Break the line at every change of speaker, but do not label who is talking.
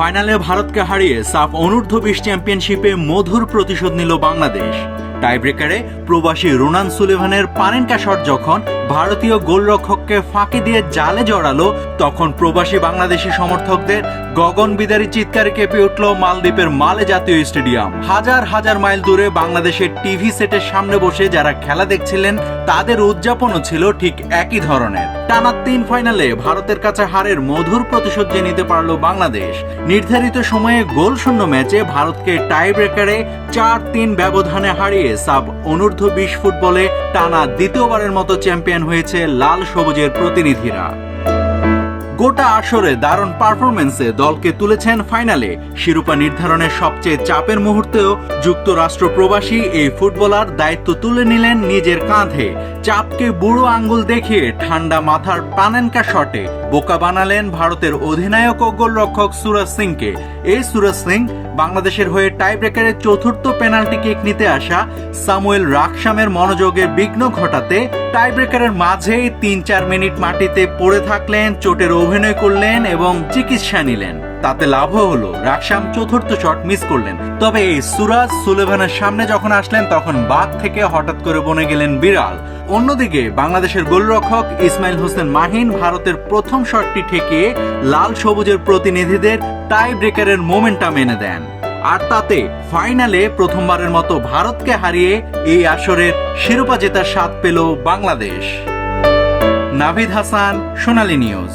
ফাইনালে ভারতকে হারিয়ে সাফ অনূর্ধ্ব-20 চ্যাম্পিয়নশিপে মধুর প্রতিশোধ নিল বাংলাদেশ। টাইব্রেকারে প্রবাসী রোনান সুলেভানের পানেনকা শট যখন ভারতীয় গোলরক্ষককে ফাঁকি দিয়ে জালে জড়ালো, তখন প্রবাসী বাংলাদেশি সমর্থকদের গগনবিদারী চিৎকারে কেঁপে উঠল মালদ্বীপের মালে জাতীয় স্টেডিয়াম। হাজার হাজার মাইল দূরে বাংলাদেশের টিভি সেটের সামনে বসে যারা খেলা দেখছিলেন, তাদের উদযাপনও ছিল ঠিক একই ধরনের। টানা 3 ফাইনালে ভারতের কাছে হারের মধুর প্রতিশোধ যে নিতে পারল বাংলাদেশ। নির্ধারিত সময়ে গোলশূন্য ম্যাচে ভারতকে টাইব্রেকারে 4-3 ব্যবধানে হারিয়ে সাব অনূর্ধ্ব-20 ফুটবলে টানা দ্বিতীয়বারের মতো চ্যাম্পিয়ন হয়েছে লাল সবুজের প্রতিনিধিরা। গোটা আসরে দারুণ পারফরমেন্সে দলকে তুলেছেন ফাইনালে। শিরোপা নির্ধারণের সবচেয়ে চাপের মুহূর্তেও যুক্তরাষ্ট্র প্রবাসী এই ফুটবলার দায়িত্ব তুলে নিলেন নিজের কাঁধে। চাপকে বুড়ো আঙ্গুল দেখিয়ে ঠান্ডা মাথার পানেনকা শটে বোকা বানালেন ভারতের অধিনায়ক ও গোলরক্ষক সুরজ সিংকে। এই সুরজ সিং বাংলাদেশের হয়ে টাইব্রেকারের চতুর্থ পেনাল্টি কিক নিতে আসা সামুয়েল রাখসামের মনোযোগে বিঘ্ন ঘটাতে টাইব্রেকারের মাঝেই 3-4 মিনিট মাটিতে পড়ে থাকলেন, চোটের অভিনয় করলেন এবং চিকিৎসা নিলেন। তাতে লাভও হলো, রাখসাম চতুর্থ শট মিস করলেন। তবে এই সুরাজ সুলেভানের সামনে যখন আসলেন, তখন বাদ থেকে হঠাৎ করে বনে গেলেন বিড়াল। অন্যদিকে বাংলাদেশের গোলরক্ষক ইসমাইল হোসেন মাহিন ভারতের প্রথম শটটি ঠেকিয়ে লাল সবুজের প্রতিনিধিদের টাই ব্রেকারের মোমেন্টাম এনে দেন। আর তাতে ফাইনালে প্রথমবারের মতো ভারতকে হারিয়ে এই আসরের শিরোপা জেতার স্বাদ পেল বাংলাদেশ। নাভিদ হাসান, সোনালী নিউজ।